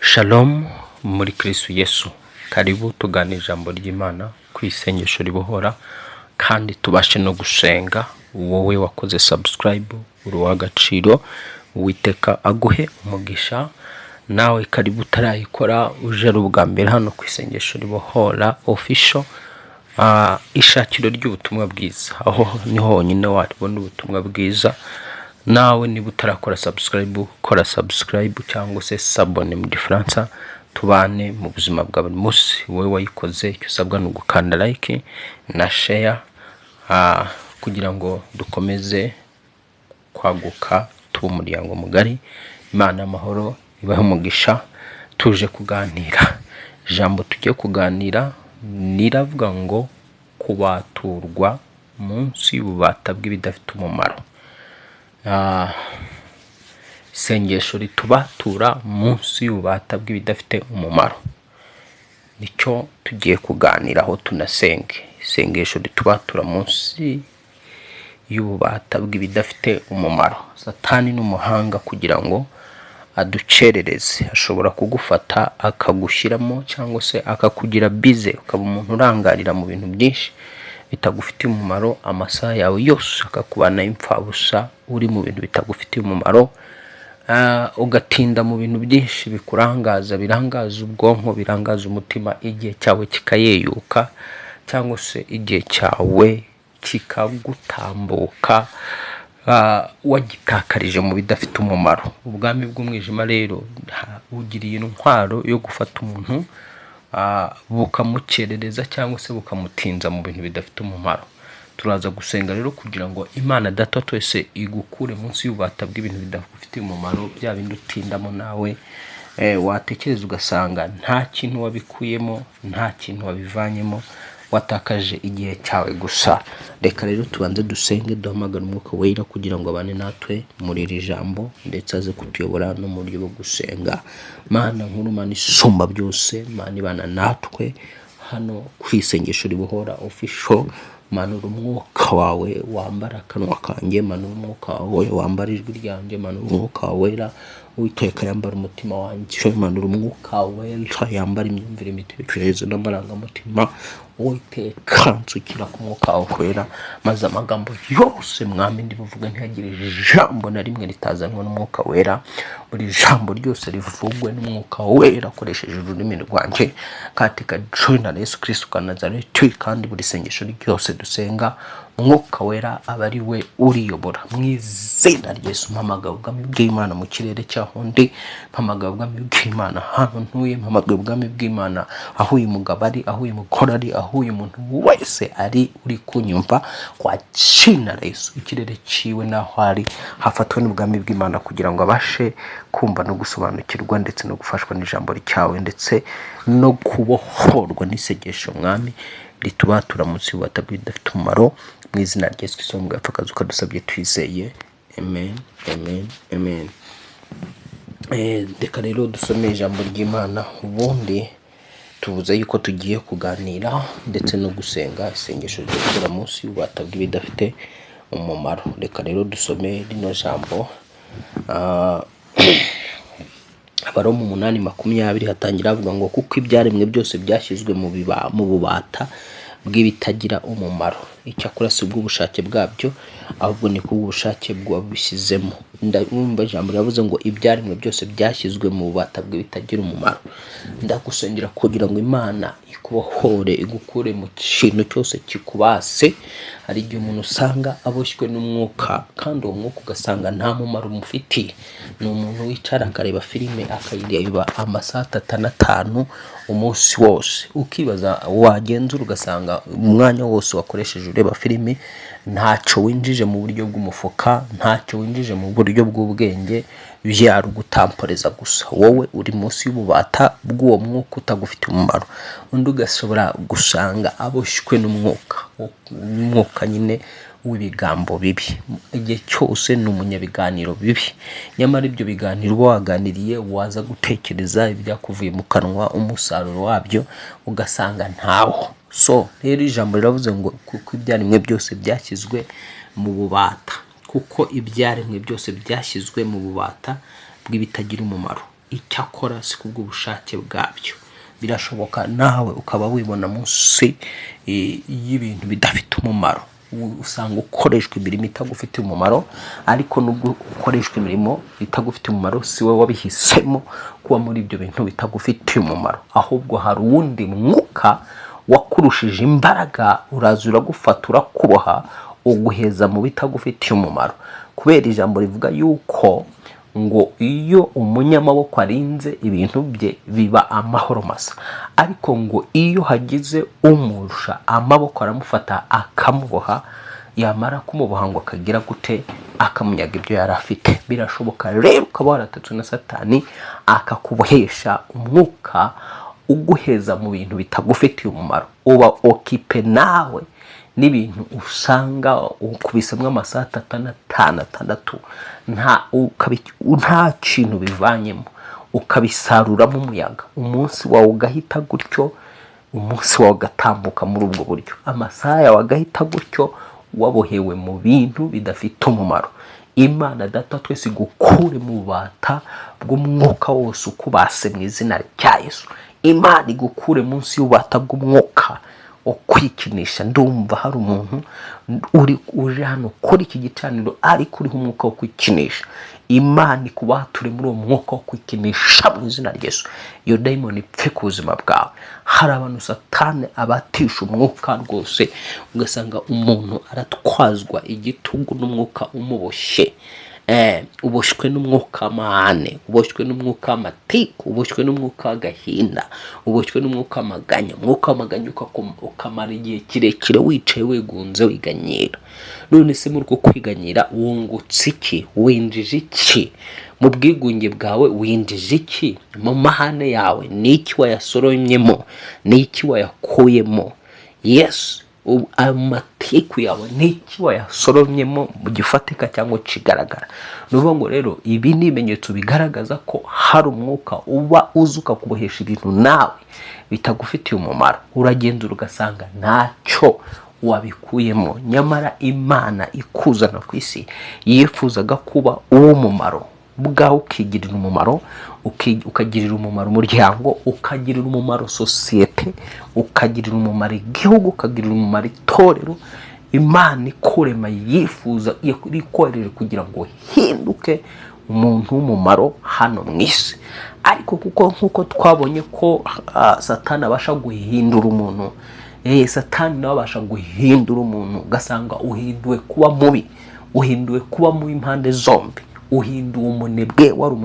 Shalom muri Kristo Yesu. Karibu tugane ijambo ry'Imana ku isengesho ribohora kandi tubashe no gusenga. Wowe wakoze subscribe uri w'agaciro, Uwiteka aguhe umugisha. Nawe karibu utarayikora uje ari ubwa mbere hano ku isengesho ribohora official, ishakiro ry'ubutumwa bwiza, aho niho honyine wabona ubutumwa bwiza. Nawe niba utarakora subscribe, kora subscribe cyangwa se s'abone mu gifaransa, tubane mu buzima bwa buri munsi. Wowe wayikoze icyo usabwa ni ugukanda like na share, kugira ngo dukomeze kwaguka tuba umuryango mugari. Imana amahoro ibahe umugisha. Tuje kuganira ijambo tugiye kuganira niravuga ngo kubaturwa munsi y'ububata bw'ibidafite umumaro. Isengesho ritubatura munsi y'ububata bw'ibidafite umumaro nicyo tugiye kuganiraho tunasenge. Isengesho ritubatura munsi y'ububata bw'ibidafite umumaro. Satani n'umuhanga kugira ngo aducerereze, ashobora kugufata akagushyiramo cyangwa se akakugira bize, ukaba umuntu urangarira mu bintu byinshi bitagufitiye umumaro. Amasaha yawe yose akakubana impfabusa uri mu bintu bitagufitiye umumaro, ugatinda mu bintu byinshi bikurangaza, birangaza ubwonko, birangaza umutima. Igihe cyawe kikayeyuka cyangwa se igihe cyawe kikagutambuka, wagitakarije mu bidafite umumaro. Ubwami bw'umwijima rero ugiriye intwaro yo gufata umuntu bukamukerereza cyangwa se bukamutinza mu bintu bidafite umumaro. Turaza gusenga rero kugira ngo Imana Data twese igukure munsi y'ububata bw'ibintu bidafite umumaro, bya bindi utindamo nawe watekereza ugasanga nta kintu wabikuyemo, nta kintu wabivanyemo, watakaje igihe cyawe gusa. Reka rero tubanze dusenge, duhamagara Umwuka Wera kugira ngo abane natwe muri iri jambo ndetse aze kutuyobora no mu buryo bwo gusenga. Mana nkuru, Mana isumba byose, Mana ibana natwe hano ku isengesho ribohora official. Manura umwuka wawe wambara akanwa kanjye, manura umwuka wawe wambara ijwi ryanjye, manura umwuka wera Uwiteka yambara umutima wanjye, manura umwuka wera yambara imyumvire, imitekerereze n'amarangamutima. Uwiteka nsukira ku mwuka wawe wera, maze amagambo yose mwami ndibuvuga ntihagire ijambo na rimwe ritazanwa n'umwuka wera. Buri jambo ryose rivugwe n'umwuka wera akoresheje ururimi rwanjye, katika jina la Yesu Kristo wa Nazareti. Kandi buri sengesho ryose dusenga umwuka wera aba ari we uriyobora mu izina rya Yesu. Mpamagara ubwami bw'Imana mu kirere cyaho ndi, mpamagara ubwami bw'Imana hano ntuye, mpamagara ubwami bw'Imana aho uyu mugabo ari, aho uyu mugore ari, aho uyu muntu wese ari uri kunyumva, kwa jina la Yesu. Ikirere ciwe naho ari hafatwe n'ubwami bw'Imana kugira ngo abashe kumva no gusobanukirwa ndetse no gufashwa n'ijambo ryawe ndetse no kubohorwa n'isengesho mwami ritubatura munsi y'ububata bw'ibidafite umumaro, mu izina rya Yesu Kristo mugapfakaza ukadusabye twizeye, amen, amen, amen. Reka rero dusome ijambo ry'Imana, ubundi tuvuze yuko tugiye kuganira ndetse no gusenga isengesho ryo munsi y'ububata bw'ibidafite umumaro. Reka rero dusome rino jambo, Abaroma 8:20 hatangira avuga ngo kuko ibyaremwe byose byashyizwe mu bubata bw'ibitagira umumaro. Icyakora si ubw'ubushake bwabyo, ahubwo ni kubw'ubushake bw'ababishyizemo. Ndumva ijambo ryavuze ngo ibyaremwe byose byashyizwe mu bubata bw'ibitagira umumaro. Ndagusengera kugira ngo Imana ikubohore, igukure mu kintu cyose kikubase. Hari igihe umuntu usanga aboshywe n'umwuka kandi uwo mwuka ugasanga nta mumaro umufitiye. Ni umuntu wicara akareba filime akayireba amasaha 3-5 umunsi wose, ukibaza wagenzura ugasanga umwanya wose wakoresheje ureba filime ntacyo winjije mu buryo bw'umufuka, ntacyo winjije mu buryo bw'ubwenge, byarugutamporeza gusa. Wowe uri munsi y'ububata bw'uwo mwuka utagufite umumaro. Undi ugashobora gusanga aboshywe n'umwuka nyine w'ibigambo bibi. Igihe cyose ni umunyabiganiro bibi, nyamara ibyo biganiro waganiriye waza gutekereza ibyakuvuye mu kanwa, umusaruro wabyo ugasanga ntawo. So rero ijambo riravuze ngo kuko ibyaremwe byose byashyizwe mu bubata, kuko ibyaremwe byose byashyizwe mu bubata bw'ibitagira umumaro. icyakora si kubw'ubushake bwabyo. Birashoboka nawe ukaba wibona munsi y'ibintu bidafite umumaro, usanga ukoreshwa imirimo itagufitiye umumaro, ariko nubwo ukoreshwa imirimo itagufitiye umumaro si wowe wabihisemo kuba muri ibyo bintu bitagufitiye umumaro, ahubwo hari uwundi mwuka wakurushije imbaraga uraza uragufata urakuboha uguheza mu bitagufitiye umumaro, kubera ijambo rivuga yuko ngo iyo umunyamaboko arinze ibintu bye biba amahoro masa, ariko ngo iyo hagize umurusha amaboko aramufata akamuboha, yamara kumuboha ngo akagira gute, akamunyaga ibyo yari afite. Birashoboka rero ukaba waratatswe na Satani akakubohesha umwuka uguheza mu bintu bitagufitiye umumaro, uba okipe nawe n'ibintu usanga ukubisemwe amasaha 3, 5, 6 nta kintu bivanyemo, ukabisaruramo umuyaga, umunsi wawe ugahita gutyo, umunsi wawe ugatambuka muri ubwo buryo, amasaha yawe agahita gutyo, wabohewe mu bintu bidafite umumaro. Imana Data twese igukure mu bubata bw'umwuka wose ukubase mu izina rya Yesu. Imana igukure munsi y'ububata bw'umwuka wo kwikinisha. Ndumva hari umuntu uje hano kuri iki gicaniro ariko uriho umwuka wo kwikinisha. Imana ikubature muri uwo mwuka wo kwikinisha mu izina rya Yesu. Iyo daimoni ipfe ku buzima bwawe. Hari abantu Satani abatisha umwuka rwose, ugasanga umuntu aratwazwa igitugu n'umwuka umuboshye. Uboshwe n'umwuka amahane, uboshwe n'umwuka amatiku, uboshwe n'umwuka w'agahinda, uboshwe n'umwuka amaganya. Umwuka w'amaganya ukamara igihe kirekire wicaye wegunze wiganyira. None se muri uko kwiganyira wungutse iki? Winjije iki? Mu bwigunge bwawe winjije iki? Mu mahane yawe ni iki wayasoromyemo? Ni iki wayakuyemo? Yes, amatiku yawe ni iki wayasoromyemo mu gifatika cyangwa kigaragara. Nuvuga ngo rero ibi ni ibimenyetso bigaragaza ko hari umwuka uba uzuka kubohesha ibintu nawe bitagufitiye umumaro. Uragenzura ugasanga ntacyo wabikuyemo, nyamara Imana ikuzana ku isi yifuzaga kuba uw'umumaro bwawe, ukigirira umumaro, ukagirira umumaro umuryango, ukagirira umumaro sosiyete, ukagirira umumaro igihugu, ukagirira umumaro itorero. Imana ikurema yifuza ikorera kugira ngo hinduke umuntu w'umumaro hano mu isi. Ariko kuko nkuko twabonye ko Satani abasha guhindura umuntu, Satani nawe abasha guhindura umuntu, ugasanga uhinduwe kuba mubi, uhinduwe kuba mu impande zombi, uhinduwe umunebwe, wari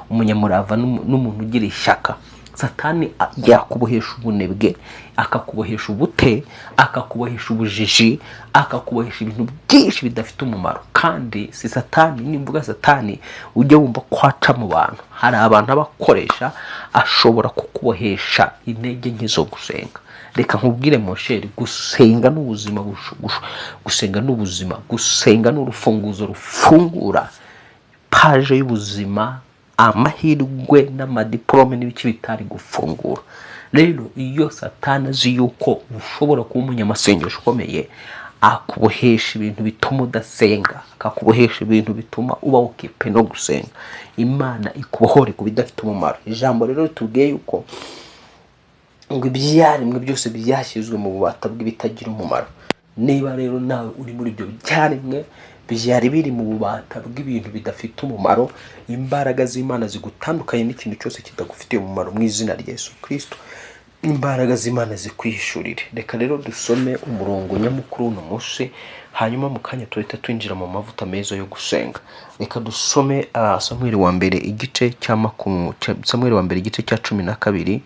umunyamurava n'umuntu ugira ishyaka. Satani yakubohesha ubunebwe, akakubohesha ubute, akakubohesha ubujiji, akakubohesha ibintu byinshi bidafite umumaro. Kandi si Satani, nimvuga Satani ujye wumva kwaca mu bantu. Hari abantu abakoresha ashobora kukubohesha intege nke zo gusenga. Reka nkubwire Mosheri, gusenga n'ubuzima, gusenga n'ubuzima, gusenga n'urufunguzo rufungura paje y'ubuzima, amahirwe n'amadiplome n'ibiki bitari gufungura. Rero iyo Satani azi yuko ushobora kuba umunyamasengesho ukomeye, akubohesha ibintu bituma udasenga, akakubohesha ibintu bituma uba ukipe no gusenga. Imana ikubohore ku bidafite umumaro. Ijambo rero tubwiye yuko ngo ibyaremwe byose byashyizwe mu bubata bw'ibitagira umumaro. Niba rero nawe uri muri ibyo byaremwe byari biri mu bubata bw'ibintu bidafite umumaro, imbaraga z'Imana zigutandukanye n'ikintu cyose kitagufitiye umumaro mu izina rya Yesu Kristo. Imbaraga z'Imana zikwihishurire. Reka rero dusome umurongo nyamukuru uno munsi, hanyuma mu kanya tuhita twinjira mu mavuta meza yo gusenga. Reka dusome Samuel wa mbere igice cya 12, Samuel wa mbere igice cya 12,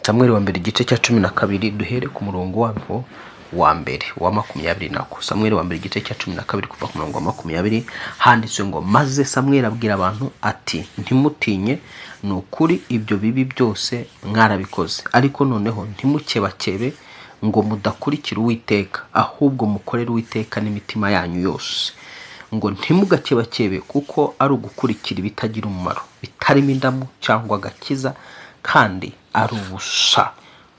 Samuel wa mbere igice cya 12, duhere ku murongo wabo wa mbere wa 20 nako. Samuel wa mbere igice cya 12 kuva ku murongo wa 20 handitswe ngo, maze Samuel abwira abantu ati, ntimutinye, ni ukuri ibyo bibi byose mwarabikoze, ariko noneho ntimukebakebe ngo mudakurikira Uwiteka, ahubwo mukorere Uwiteka n'imitima yanyu yose. Ngo ntimugakebakebe, kuko ari ugukurikira ibitagira umumaro, bitarimo indamu cyangwa agakiza, kandi ari ubusa.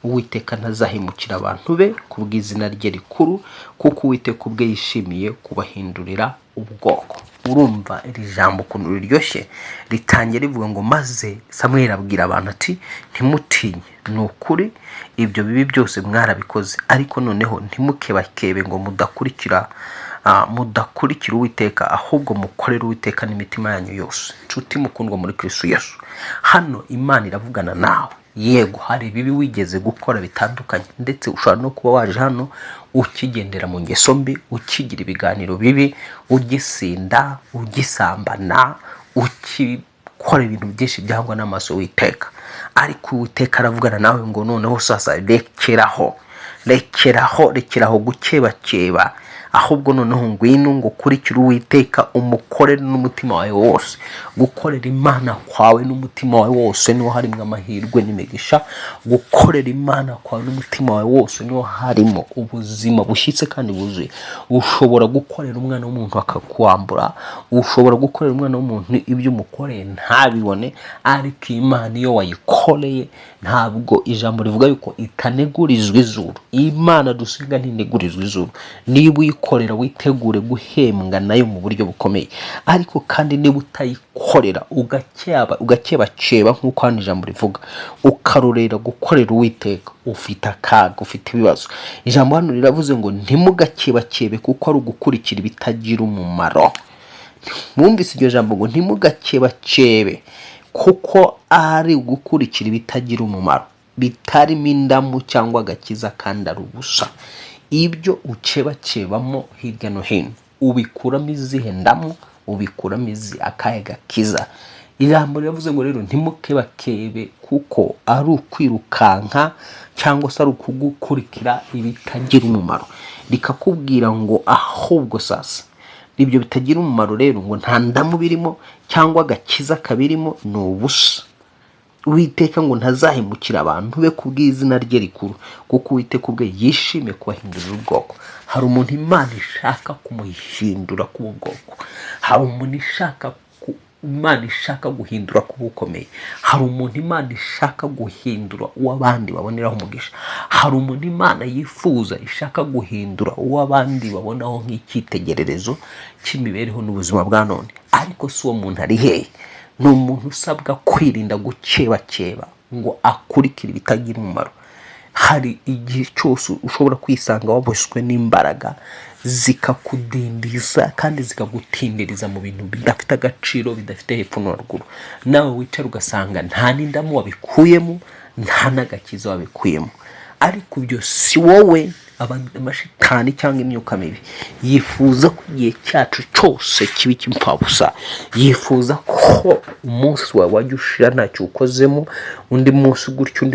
Uwiteka ntazahemukira abantu be kubw'izina rye rikuru, kuko Uwiteka ubwe yishimiye kubahindurira ubwoko. urumva iri jambo kuntu riryoshye ritangiye rivuga ngo maze Samweli abwira abantu ati ntimutinye nukuri ibyo bibi byose mwarabikoze ariko noneho ntimukebakebe ngo mudakurikira Uwiteka ahubwo mukorere Uwiteka n'imitima yanyu yose. Nshuti mukundwa muri Kristo Yesu, hano Imana iravugana nawe. Yego hari bibi wigeze gukora bitandukanye, ndetse ushobora no kuba waje hano ukigendera mu ngeso mbi, ukigira ibiganiro bibi, ugisinda, ugisambana, ukikora ibintu byinshi byangwa n'amaso Uwiteka. Ariko Uwiteka aravugana nawe ngo noneho sasa rekeraho gukebakeba, ahubwo noneho ngwino ngo kurikira Uwiteka umukorere n'umutima wawe wose. Gukorera Imana kwawe n'umutima wawe wose niho harimo amahirwe n'imigisha. Gukorera Imana kwawe n'umutima wawe wose niho harimo ubuzima bushyitse kandi buzuye. Ushobora gukorera umwana w'umuntu akakwambura, ushobora gukorera umwana w'umuntu ibyo umukoreye ntabibone, ariko Imana iyo wayikoreye ntabwo ijambo rivuga yuko itanegurizwa izuru. Imana dusenga ntinegurizwa izuru. Niba uyikorera witegure guhembwa nayo mu buryo bukomeye, ariko kandi niba utayikorera ugakebakeba nk'uko hano ijambo rivuga, ukarorera gukorera Uwiteka, ufite akaga, ufite ibibazo. Ijambo hano riravuze ngo ntimugakebakebe kuko ari ugukurikira ibitagira umumaro. Mwumvise iryo jambo ngo ntimugakebakebe kuko ari ugukurikira ibitagira umumaro, bitarimo indamu cyangwa agakiza kandi ari ubusa. Ibyo ukebakebamo hirya no hino ubikuramo izihe ndamu, ubikuramo akahe gakiza. Ijambo riravuze ngo rero ntimukebakebe kuko ari ukwirukanka cyangwa se ari ukugukurikira ibitagira umumaro. Rikakubwira ngo ahubwo sasa ibyo bitagira umumaro rero ngo nta ndamu birimo cyangwa agakiza kabirimo, ni ubusa. Uwiteka ngo ntazahemukira abantu be kubw'izina rye rikuru, kuko Uwiteka ubwe yishimiye kubahindurira ubwoko. Hari umuntu Imana ishaka kumuhindura kuba ubwoko. Hari umuntu Imana ishaka guhindura kuba ukomeye. Hari umuntu Imana ishaka guhindura uw'abandi baboneraho umugisha. Hari umuntu Imana yifuza ishaka guhindura uw'abandi babonaho nk'icyitegererezo cy'imibereho n'ubuzima bwa none. Ariko si uwo muntu ari hehe? Ni umuntu usabwa kwirinda gukebakeba ngo akurikire ibitagira umumaro. Hari igihe cyose ushobora kwisanga waboshywe n'imbaraga zikakudindiza kandi zikagutindiriza mu bintu bidafite agaciro, bidafite hepfo no ruguru. Nawe wicara ugasanga nta n'indamu wabikuyemo, nta n'agakiza wabikuyemo. Ariko ibyo si wowe, amashitani cyangwa imyuka mibi yifuza ko igihe cyacu cyose kibi cy'impfabusa. Yifuza ko umunsi wawe wajya ushira ntacyo ukozemo, undi munsi gutyo,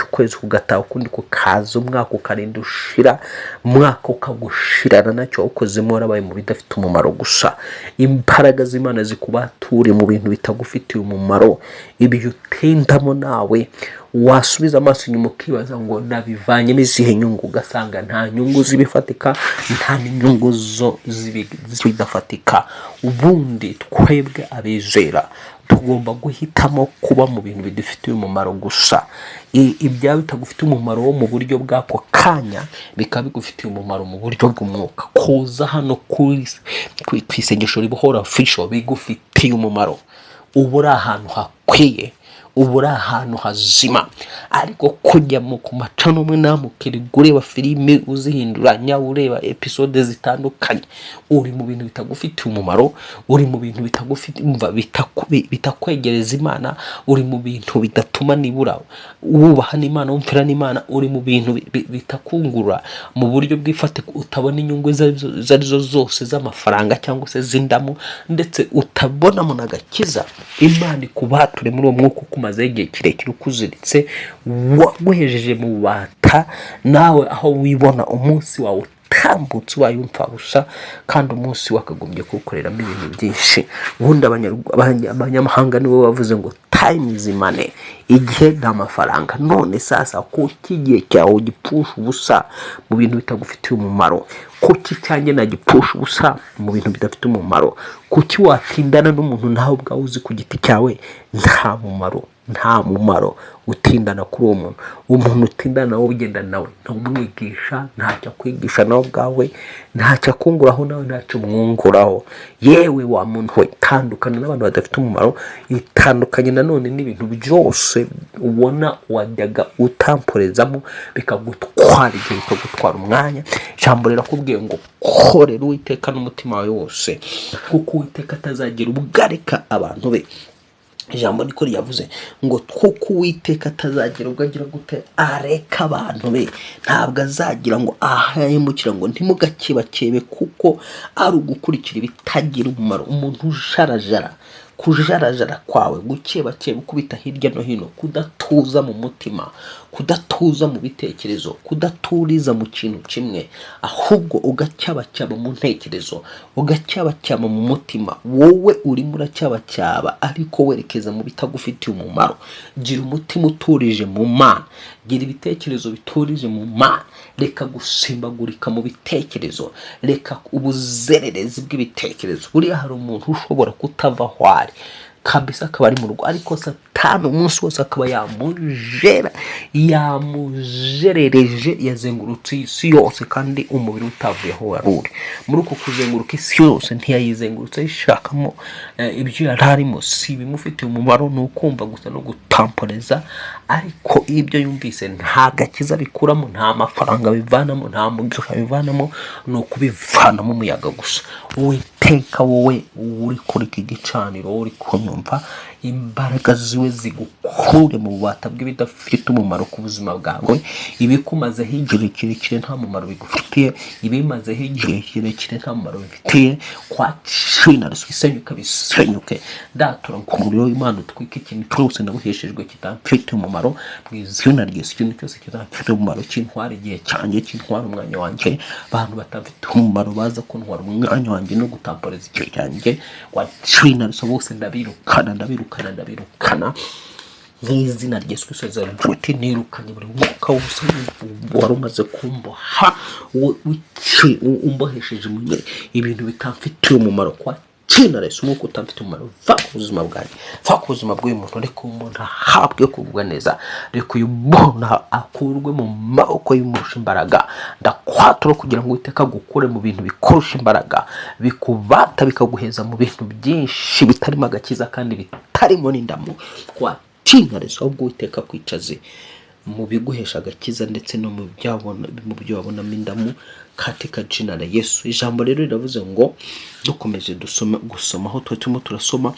ukwezi kugataha, ukundi kukaza, umwaka ukarinda ushira, umwaka ukagushirana ntacyo wawukozemo, warabaye mu bidafite umumaro gusa. Imbaraga z'Imana zikubature mu bintu bitagufitiye umumaro. Ibyo utendamo nawe wasubiza amaso inyuma ukibaza ngo nabivanyemo izihe nyungu, ugasanga nta nyungu zibifatika, nta n'inyungu zibidafatika. Ubundi twebwe abizera tugomba guhitamo kuba mu bintu bidufitiye umumaro gusa. Ibya bitagufitiye umumaro wo mu buryo bw'ako kanya bikaba bigufitiye umumaro mu buryo bw'umwuka. Kuza hano ku isengesho Wibohore official bigufitiye umumaro. Ubu uri ahantu hakwiye, ubu uri ahantu hazima. Ariko kujya ku macano umwe namukiriga ureba filime uzihinduranya, ureba episode zitandukanye, uri mu bintu bitagufitiye umumaro, uri mu bintu bitakwegereza Imana, uri mu bintu bidatuma nibura wubaha n'Imana, wumvira n'Imana, uri mu bintu bitakungura mu buryo bw'ifatika, utabona inyungu zarizo zose z'amafaranga cyangwa se z'indamu, ndetse utabonamo n'agakiza. Imana ikubature muri uwo mwuka umaze igihe kirekire ukuziritse, waguhejeje mu bubata, nawe aho wibona umunsi wawe utambutse ubaye impfabusa, kandi umunsi wakagombye kuwukoreramo ibintu byinshi. Ubundi abanyamahanga nibo bavuze ngo time is money, igihe ni amafaranga. None sasa kuki igihe cyawe ugipfusha ubusa mu bintu bitagufitiye umumaro? Kuki cyanjye nagipfusha ubusa mu bintu bidafite umumaro? kuki watindana n'umuntu nawe ubwawe uzi ku giti cyawe nta mumaro utindana kuri uwo muntu utindana nawe ugenda nawe ntumwigisha, ntacyo akwigisha nawe ubwawe, ntacyo akunguraho nawe ntacyo umwunguraho. Yewe wa muntu we, tandukana n'abantu badafite umumaro, itandukanye nanone n'ibintu byose ubona wajyaga utamporezamo bikagutwara igihe, bikagutwara umwanya. Ijambo rirakubwiye ngo korera Uwiteka n'umutima wawe wose, kuko Uwiteka atazagira ubwareka abantu be. Ijambo niko ryavuze ngo kuko Uwiteka atazagira ubwo agira gute areka abantu be, ntabwo azagira ngo ahemukira ngo ntimugakebakebe, kuko ari ugukurikira ibitagira umumaro. Umuntu kujarajara kwawe, gukebakeba, ukubita hirya no hino, kudatuza mu mutima, kudatuza mu bitekerezo, kudaturiza mu kintu kimwe, ahubwo ugacyabacyaba mu ntekerezo, ugacyabacyaba mu mutima. Wowe urimo uracyabacyaba ariko werekeza mu bitagufitiye umumaro. Gira umutima uturije mu Mana, gira ibitekerezo biturije mu Mana. Reka gusimbagurika mu bitekerezo, reka ubuzererezi bw'ibitekerezo. Buriya hari umuntu ushobora kutava aho ari kabisa, akaba ari mu rugo, ariko Satani umunsi wose akaba yamujerereje, yazengurutse isi yose kandi umubiri utavuye aho wari uri. Muri uko kuzenguruka isi yose ntiyayizengurutse yishakamo ibyo yari arimo, si bimufitiye umumaro, ni ukumva gusa no gutamporeza. Ariko ibyo yumvise nta gakiza bikuramo, nta mafaranga bivanamo, nta mugisha bivanamo, ni ukubivanamo umuyaga gusa. Uwiteka wowe uri kuri iki gicaniro, uri kunyumva, imbaraga ziwe zigukure mu bubata bw'ibidafite umumaro ku buzima bwawe. Ibikumazeho igihe kirekire nta mumaro bigufitiye, ibimazeho igihe kirekire nta mumaro bifitiye, kwa China bisenyuke, bisenyuke. Datura ku muriro w'Imana utwike ikintu cyose nabuheshejwe kitafite umumaro mu izina ry'Yesu. Ikintu cyose kitafite umumaro kintwara igihe cyanjye, kintwara umwanya wanjye. Abantu batafite umumaro baza kuntwara umwanya wanjye no gutamporeza igihe cyanjye, kwa China bose ndabirukana n'izina ry'Yesu Kristo. Nshuti, nirukanye buri mwuka wose wari umaze kumboha, umbohesheje ibintu bitamfitiye umumaro. Kwa China umwuka utamfite umumaro, va ku buzima bwanjye, va ku buzima bw'uyu muntu. Reka umuntu ahabwe kugubwa neza, reka uyu muntu akurwe mu maboko y'umurusha imbaraga. Ndakwatura kugira ngo Uwiteka agukure mu bintu bikurusha imbaraga, bikubata bikaguheza mu bintu byinshi bitarimo agakiza kandi bitarimo n'indamu. Kwa China ahubwo Uwiteka kwicaze mu biguhesha agakiza ndetse no mu byo wabonamo indamu, katika jina la Yesu. Ijambo rero riravuze ngo dukomeje gusoma aho turimo turasoma,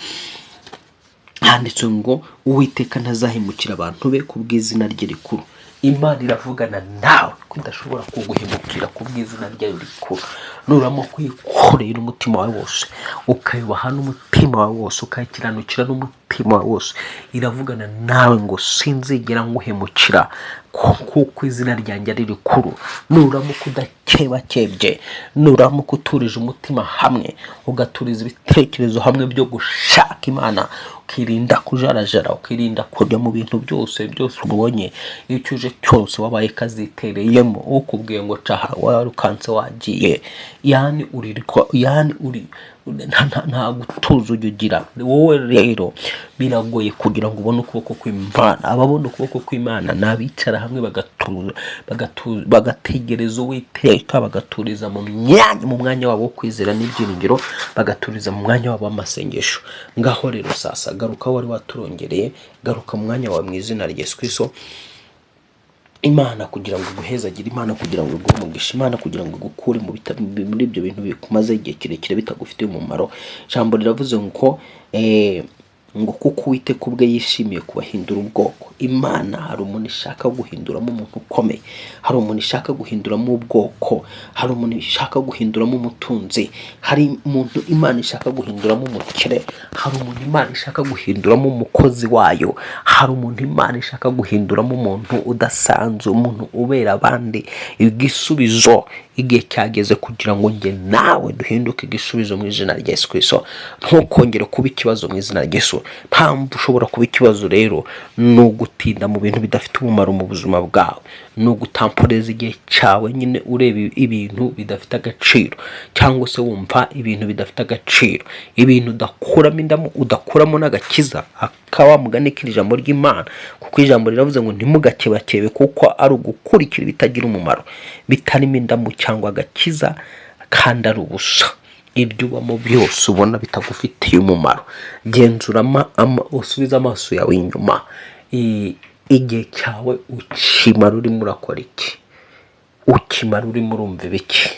handitse ngo Uwiteka ntazahemukira abantu be ku bw'izina rye rikuru. Imana iravugana nawe ko idashobora kuguhemukira ku bw'izina ryayo rikuru. Nuramo kwikorera umutima wawe wose, ukayubaha n'umutima wawe wose, ukayikiranukira n'umutima wawe wose, iravugana nawe ngo sinzigera nguhemukira kuko izina ryanjye ari rikuru. Nuramo kudakebakebye, nuramo kuturije umutima hamwe, ugaturiza ibitekerezo hamwe byo gushaka Imana, ukirinda kujarajara, ukirinda kujya mu bintu byose ubonye, icyo uje cyose wabaye kazitereyemo, ukubwiye ngo caha warukanse wagiye, yani uri nta gutuza ugira. Wowe rero biragoye kugira ngo ubone ukuboko kw'Imana. Ababona ukuboko kw'Imana nabicara hamwe bagategereza Uwiteka, bagaturiza mu mwanya wabo wo kwizera n'ibyiringiro, bagaturiza mu mwanya wabo w'amasengesho. Ngaho rero sasa garuka, wari waturongereye, garuka mu mwanya wawe mu izina rya Yesu Kristo. Imana kugira ngo iguhezagire, Imana kugira ngo iguhe umugisha, Imana kugira ngo igukure muri ibyo bintu bikumaze igihe kirekire bitagufitiye umumaro. Ijambo riravuze ngo kuko Uwiteka ubwe yishimiye kubahindura ubwoko. Imana hari umuntu ishaka guhinduramo umuntu ukomeye, hari umuntu ishaka guhinduramo ubwoko, hari umuntu ishaka guhinduramo umutunzi, hari umuntu Imana ishaka guhinduramo umukire, hari umuntu Imana ishaka guhinduramo umukozi wayo, hari umuntu Imana ishaka guhinduramo umuntu udasanzwe, umuntu ubera abandi igisubizo. Igihe cyageze kugira ngo njye nawe duhinduke igisubizo mu izina rya Yesu Kristo. Ntukongere kuba ikibazo mu izina rya Yesu. ikibazo. Mpamvu ushobora kuba ikibazo rero ni ugutinda mu bintu bidafite umumaro mu buzima bwawe, ni ugutamporeza igihe cyawe nyine ureba ibintu bidafite agaciro, cyangwa se wumva ibintu bidafite agaciro, ibintu udakuramo indamu, udakuramo n'agakiza. Akaba mugani k'iri jambo ry'Imana, kuko ijambo riravuze ngo ntimugakebakebe kuko ari ugukurikira ibitagira umumaro, bitarimo indamu cyangwa agakiza, kandi ari ubusa. Ibyo ubamo byose ubona bitagufitiye umumaro, genzura usubize amaso yawe inyuma. Igihe cyawe ukimara urimo urakora iki? Ukimara urimo urumva ibiki?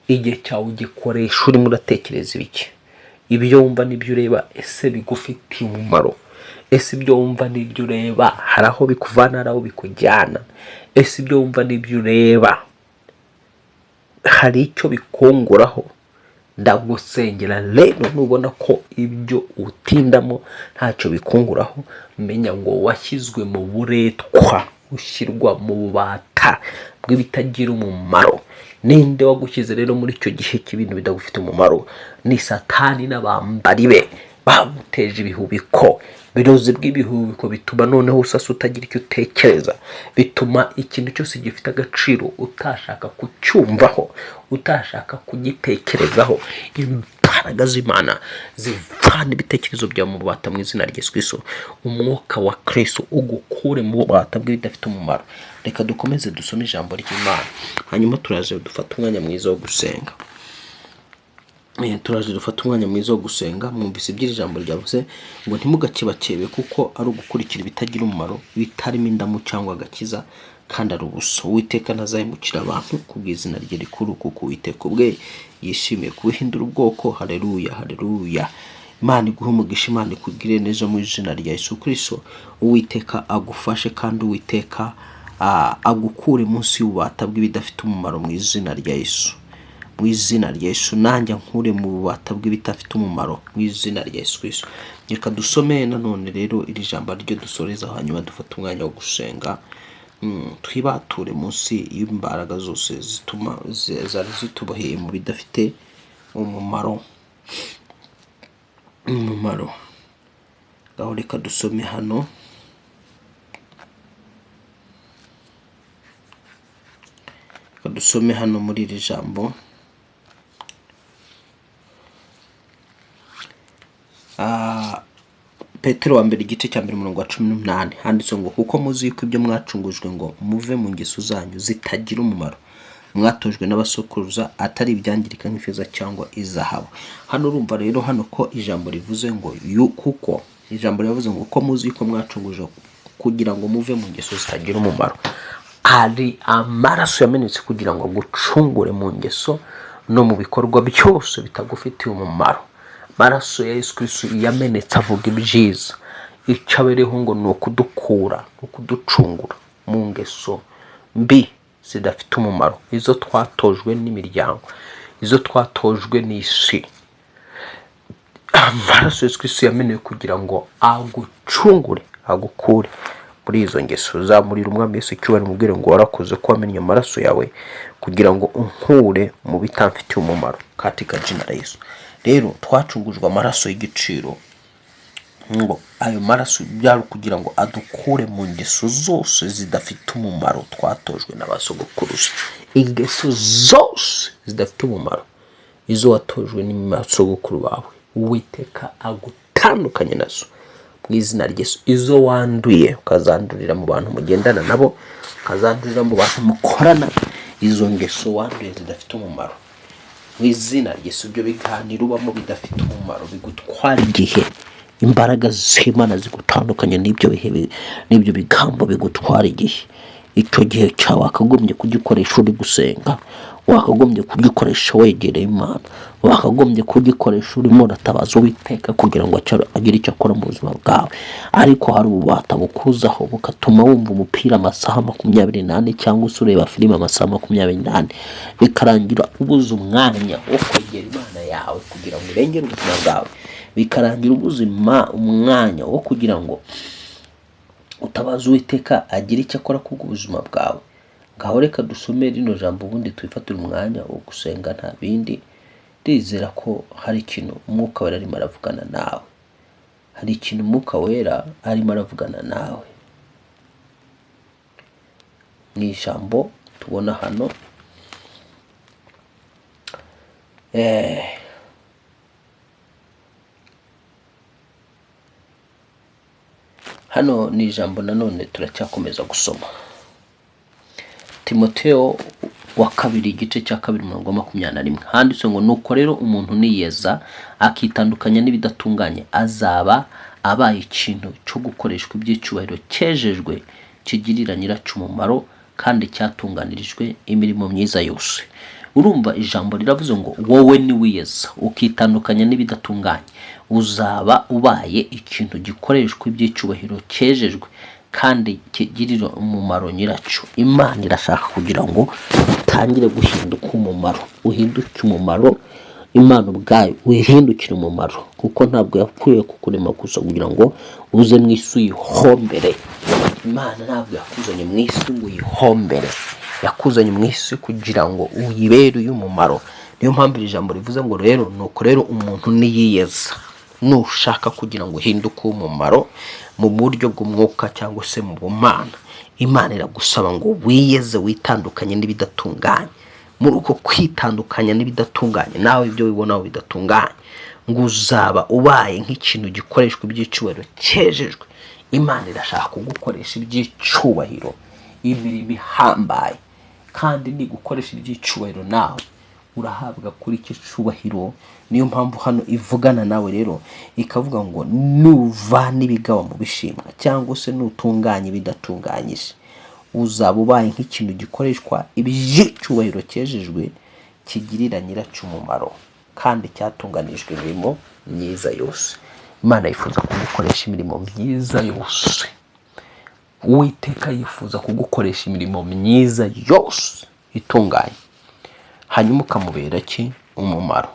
Igihe cyawe ugikoresha urimo uratekereza ibiki? Ibyo wumva n'ibyo ureba, ese bigufitiye umumaro? Ese ibyo wumva n'ibyo ureba hari aho bikuvana, hari aho bikujyana? Ese ibyo wumva n'ibyo ureba hari icyo bikunguraho? Ndagusengera rero nubona ko ibyo utindamo ntacyo bikunguraho, menya ngo washyizwe mu buretwa, ushyirwa mu bubata bw'ibitagira umumaro. Ninde wagushyize rero muri icyo gihe cy'ibintu bidagufite umumaro? Ni Satani n'abambari be bamuteje ibihubiko. Birozi bw'ibihubiko bituma noneho usasa utagira icyo utekereza, bituma ikintu cyose gifite agaciro utashaka kucyumvaho, utashaka kugitekerezaho. Imbaraga z'Imana zivana ibitekerezo byawe mu bubata mu izina rya Yesu Kristo. Umwuka wa Kristo ugukure mu bubata bw'ibidafite umumaro. Reka dukomeze dusome ijambo ry'Imana, hanyuma turaje dufata umwanya mwiza wo gusenga. Turaje dufata umwanya mwiza wo gusenga. Mwumvise iby'iri jambo ryavuze ngo ntimugakebakebe kuko ari ugukurikira ibitagira umumaro, bitarimo indamu cyangwa agakiza, kandi ari ubusa. Uwiteka ntazahemukira abantu kubw'izina rye rikuru, kuko Uwiteka ubwe yishimiye kubihindura ubwoko. Haleluya, haleluya. Imana iguhe umugisha, Imana ikugirire neza mu izina rya Yesu Kristo. Uwiteka agufashe kandi Uwiteka agukure munsi y'ububata bw'ibidafite umumaro mu izina rya Yesu. Mu izina rya Yesu nanjye nkure mu bubata bw'ibidafite umumaro mu izina rya Yesu Kristo. Reka dusome nanone rero iri jambo ryo dusoreza, hanyuma dufata umwanya wo gusenga. Twibature munsi y'imbaraga zose zituma zari zituboheye mu bidafite umumaro. Ngaho reka dusome hano. Dusome hano muri iri jambo. Petero wa mbere igice cya mbere umurongo wa 18 handitse ngo kuko muzi yuko ibyo mwacungujwe ngo muve mu ngeso zanyu zitagira umumaro mwatojwe n'abasokuruza, atari ibyangirika nk'ifeza cyangwa izahabu. Hano urumva rero hano ko ijambo rivuze ngo kuko ijambo rivuze ngo uko muzi yuko mwacungujwe kugira ngo muve mu ngeso zitagira umumaro. Ari amaraso yamenetse kugira ngo gucungure mu ngeso no mu bikorwa byose bitagufitiye umumaro. Maraso ya Yesu Kristo yamenetse avuga ibyiza. Icyabereho ngo ni ukudukura, ukuducungura mu ngeso mbi zidafite umumaro, izo twatojwe n'imiryango, izo twatojwe n'isi. Maraso ya Yesu Kristo yameneye kugira ngo agucungure, agukure muri izo ngeso. Zamurira umwami Yesu cyubahiro, mubwire ngo warakoze ko wamennye amaraso yawe kugira ngo unkure mu bitamfitiye umumaro katika jina la Yesu. Rero twacungujwe amaraso y'igiciro, ngo ayo maraso byari kugira ngo adukure mu ngeso zose zidafite umumaro twatojwe n'abasogokuruza. Ingeso zose zidafite umumaro izo watojwe n'amasogokuru bawe, Uwiteka agutandukanye nazo mu izina rya Yesu. Izo wanduye ukazandurira mu bantu mugendana nabo, ukazandurira mu bantu mukorana, izo ngeso wanduye zidafite umumaro mu izina rya Yesu. Ibyo biganiro ubamo bidafite umumaro bigutwara igihe, imbaraga z'Imana zigutandukanye n'ibyo bihe, n'ibyo bigambo bigutwara igihe. Icyo gihe cyawe wakagombye kugikoresha uri gusenga, wakagombye kugikoresha wegereye Imana, wakagombye kugikoresha urimo uratabaza Uwiteka kugira ngo agire icyo akora mu buzima bwawe. Ariko hari ububata bukuzaho bukatuma wumva umupira amasaha 24 cyangwa ureba filime amasaha 24, bikarangira ubuze umwanya wo kwegera Imana yawe kugira ngo urengere ubuzima bwawe, bikarangira ubuzima umwanya wo kugira ngo utabaza Uwiteka agire icyo akora ku buzima bwawe. Ngaho reka dusome rino jambo ubundi twifatire umwanya wo gusenga, nta bindi. Ndizera ko hari ikintu umwuka wera arimo aravugana nawe. hari ikintu Umwuka Wera arimo aravugana nawe mu ijambo tubona hano. Hano ni ijambo nanone turacyakomeza gusoma. Timotheo wa kabiri igice cya 2:21 handitse ngo nuko rero umuntu niyeza akitandukanya n'ibidatunganye azaba abaye ikintu cyo gukoreshwa iby'icyubahiro cyejejwe kigirira nyiracu umumaro kandi cyatunganirijwe imirimo myiza yose. Urumva ijambo riravuze ngo wowe ni wiyeza ukitandukanya n'ibidatunganye uzaba ubaye ikintu gikoreshwa iby'icyubahiro cyejejwe kandi kigirira umumaro nyiracu. Imana irashaka kugira ngo utangire guhinduka umumaro, uhinduke umumaro. Imana ubwayo wihindukire umumaro, kuko ntabwo yapfuye kukurema gusa kugira ngo uze mu isi uyihombere. Imana ntabwo yakuzanye mu isi ngo uyihombere, yakuzanye mu isi kugira ngo uyibere uy'umumaro. Niyo mpamvu iri jambo rivuze ngo rero nuko rero umuntu niyiyeza. Nushaka kugira ngo uhinduke umumaro mu buryo bw'umwuka cyangwa se mu bumana, Imana iragusaba ngo wiyeze witandukanye n'ibidatunganye. Muri uko kwitandukanya n'ibidatunganye, nawe ibyo wibonaho bidatunganye, ngo uzaba ubaye nk'ikintu gikoreshwa iby'icyubahiro cyejejwe. Imana irashaka kugukoresha iby'icyubahiro, imirimo ihambaye, kandi ni gukoresha iby'icyubahiro nawe urahabwa kuri icyo cyubahiro. Niyo mpamvu hano ivugana nawe rero ikavuga ngo nuvana ibigawa mu bishimwa cyangwa se nutunganye ibidatunganyije, uzaba ubaye nk'ikintu gikoreshwa iby'icyubahiro cyejejwe kigirira nyiracu umumaro kandi cyatunganijwe imirimo myiza yose. Imana yifuza kugukoresha imirimo myiza yose. Uwiteka yifuza kugukoresha imirimo myiza yose itunganye, hanyuma ukamubera ki umumaro.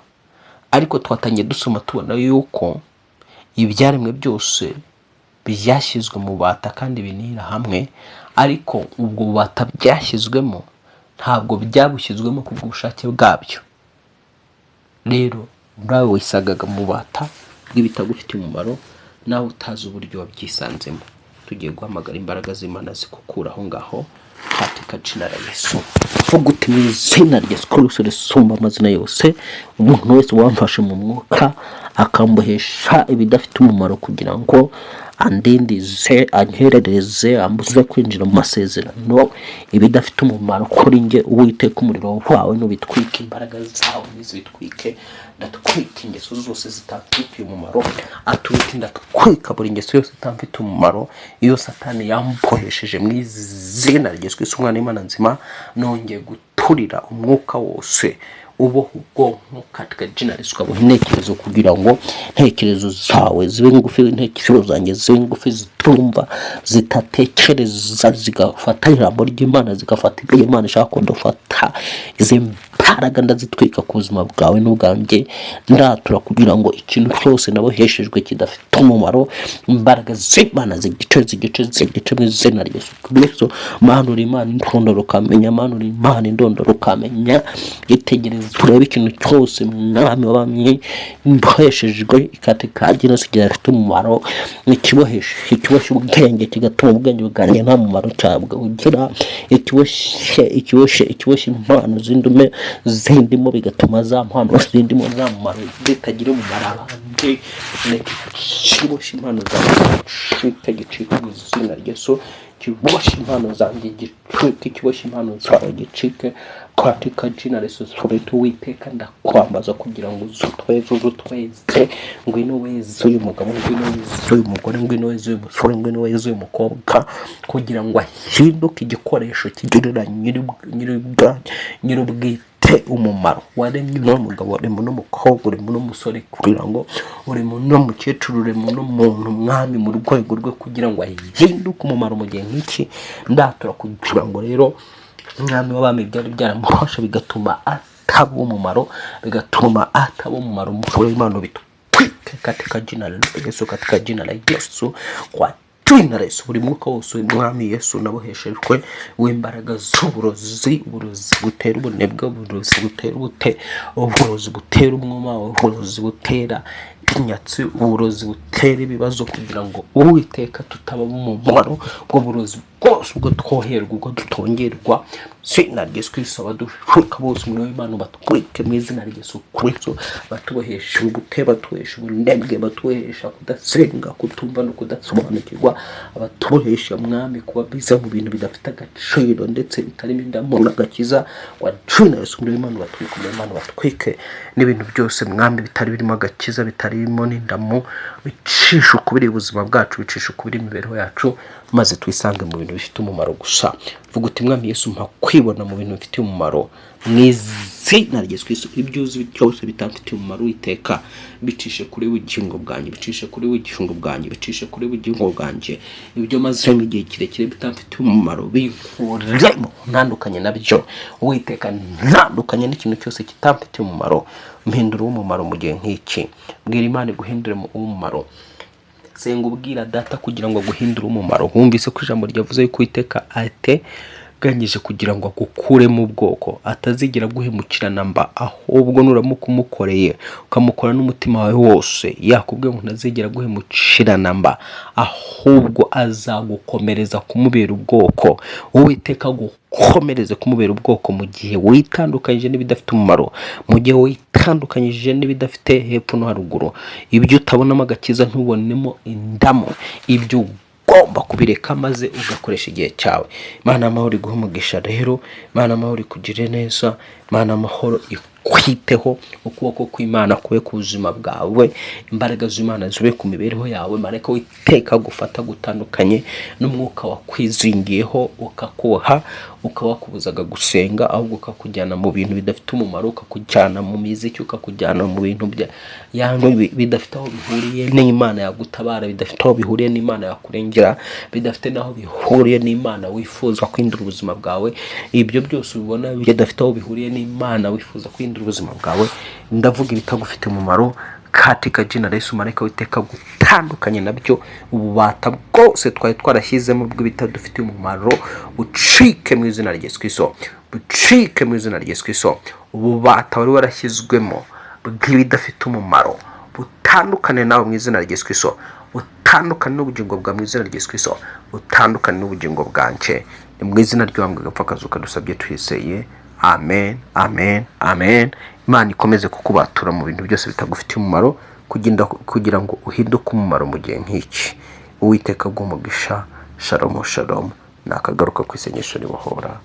Ariko twatangiye dusoma tubona yuko ibyaremwe byose byashyizwe mu bubata kandi binira hamwe, ariko ubwo bubata byashyizwemo ntabwo byabushyizwemo ku bw'ubushake bwabyo. Rero nawe wisagaga mu bubata bw'ibitagufitiye umumaro, nawe utazi uburyo wabyisanzemo. Tugiye guhamagara imbaraga z'Imana zikukura aho ngaho katika jina la Yesu. Vuga uti mu izina rya Yesu Kristo risumba amazina yose, umuntu wese wamfashe mu mwuka akambohesha ibidafite umumaro kugira ngo andindize anherereze ambuze kwinjira mu masezerano ibidafite umumaro kuri nge, Uwiteka umuriro wawe nubitwike, imbaraga zawe nizibitwike. Ndatwika ingeso zose zitamfitiye umumaro, atwika ndatwika buri ngeso yose itamfitiye umumaro, iyo Satani yambohesheje mu izina rya Yesu Kristo umwana w'Imana nzima. Nongeye guturira umwuka wose uboha ubwonko katika jina la Yesu, ukaboha intekerezo kugira ngo intekerezo zawe zibe ngufi, intekerezo zanjye zibe ngufi, zitumva, zitatekereza, zigafata ijambo ry'Imana, zigafata ibyo Imana ishaka ko dufata. Izi mbaraga ndazitwika ku buzima bwawe n'ubwanjye. Ndatura kugira ngo ikintu cyose naboheshejwe kidafite umumaro, imbaraga z'Imana zigice mu izina rya Yesu Kristo. Manura Imana indondoro ukamenya, manura Imana indondoro ukamenya. Itegereze turebe ikintu cyose mwami wabamye mboheshejwe katika jina kidafite umumaro, ikiboshye ubwenge kigatuma ubwenge bwanjye nta mumaro cyabwo ugira, ikiboshye impano zindimo bigatuma za mpano zindimo za mumaro zitagira umumaro abandi. Ikiboshye impano zanjye gicika mu izina rya Yesu. Ikiboshye impano zanjye gicike, ikiboshye impano zawe gicike katika jina la Yesu. Uwiteka ndakwambaza kugira ngo uzutweze, ngwino weze uyu mugabo, ngwino weze uyu mugore, ngwino weze uyu musore, ngwino weze uyu mukobwa, kugira ngo ahinduke igikoresho kigirira nyir'ubwite umumaro. Waremye n'umugabo, waremye n'umukobwa, waremye n'umusore, kugira ngo uremye n'umukecuru, uremye n'umuntu mwami mu rwego rwe kugira ngo ahinduke umumaro mu gihe nk'iki. Ndatura kugira ngo rero mwami w'abami byari byaramuhosha bigatuma ataba umumaro, bigatuma ataba umumaro umukuru w'Imana bitwike katika jina la Yesu, katika jina la Yesu, kwa jina la Yesu. Buri mwuka wose mwami Yesu naboheshejwe w'imbaraga z'uburozi, uburozi butera ubunebwe, uburozi butera ubute, uburozi butera umwuma, uburozi butera pinyatsi, uburozi butera ibibazo kugira ngo Uwiteka tutaba umumaro, ubwo burozi bwose ubwo twoherwa, ubwo dutongerwa izina rya Yesu Kristo, abadushuka bose umuriro w'Imana batwike mu izina rya Yesu Kristo, batubohesha ubute, batubohesha ubunebwe, batubohesha kudasenga, kutumva no kudasobanukirwa, abatubohesha mwami kuba biza mu bintu bidafite agaciro ndetse bitarimo indamu n'agakiza, wacuna Yesu umuriro w'Imana batwike, umuriro w'Imana batwike n'ibintu byose mwami bitari birimo agakiza, bitarimo n'indamu, bicisha ukubiri ubuzima bwacu, bicisha ukubiri imibereho yacu, maze twisange mu bintu bifite umumaro gusa. Vuga uti mwami Yesu mpa kwibona mu bintu bifite umumaro mu izina rya Yesu Kristo. Ibyo uzi byose bitamfitiye umumaro Uwiteka, bicishe kuri ubugingo bwanjye, bicishe kuri ubugingo bwanjye, bicishe kuri ubugingo bwanjye. Ibyo maze mu gihe kirekire bitamfitiye umumaro binkuremo, ntandukanye nabyo Uwiteka, ntandukanye n'ikintu cyose kitamfitiye umumaro, mpindura umumaro mu gihe nk'iki. Bwira Imana guhindura umumaro. Senga ubwira data kugira ngo aguhindure umumaro. Wumvise ko ijambo ryavuze yuko Uwiteka ateganyije kugira ngo agukure mu bwoko, atazigera guhemukirana mba, ahubwo nuramuka umukoreye ukamukora n'umutima wawe wose, yakubwiye ngo ntazigera guhemukirana mba, ahubwo azagukomereza kumubera ubwoko. Uwiteka gukomereze kumubera ubwoko mu gihe witandukanyije n'ibidafite umumaro, mu gihe witandukanyije n'ibidafite hepfo no haruguru, ibyo utabonamo agakiza ntubonemo indamu, ibyo ugomba kubireka maze ugakoresha igihe cyawe. Imana amahoro iguhe umugisha rero, Imana amahoro ikugire neza, Imana amahoro kwiteho, ukuboko kw'Imana kube ku buzima bwawe, imbaraga z'Imana zube ku mibereho yawe, mareka Uwiteka gufata gutandukanye n'umwuka wakwizingiyeho ukakoha, ukawakubuzaga gusenga, ahubwo ukakujyana mu bintu bidafite umumaro, ukakujyana mu miziki, ukakujyana mu bintu bidafite aho bihuriye n'Imana yagutabara, bidafite aho bihuriye n'Imana yakurengera, bidafite naho bihuriye n'Imana wifuza kwindura ubuzima bwawe. Ibyo byose ubona bidafite aho bihuriye n'Imana wifuza kwindura ubuzima bwawe, ndavuga ibitagufite umumaro katika jina la Yesu. Mareka Uwiteka gutandukanye nabyo, ububata bwose twari twarashyizemo bw'ibitadufite umumaro bucike mu izina rya Yesu Kristo, bucike mu izina rya Yesu Kristo. Ububata wari warashyizwemo bw'ibidafite umumaro butandukane nawe mu izina rya Yesu Kristo, butandukane n'ubugingo bwa mu izina rya Yesu Kristo, butandukane n'ubugingo bwanjye, mu izina ry'uwambwe gapfakazuka dusabye twizeye. Amen, amen, amen. Imana ikomeze kukubatura mu bintu byose bitagufitiye umumaro, kugira ngo uhinduke umumaro mu gihe nk'iki. Uwiteka bw'umugisha. Shalom, shalom. Nakagaruka ku isengesho ribohora.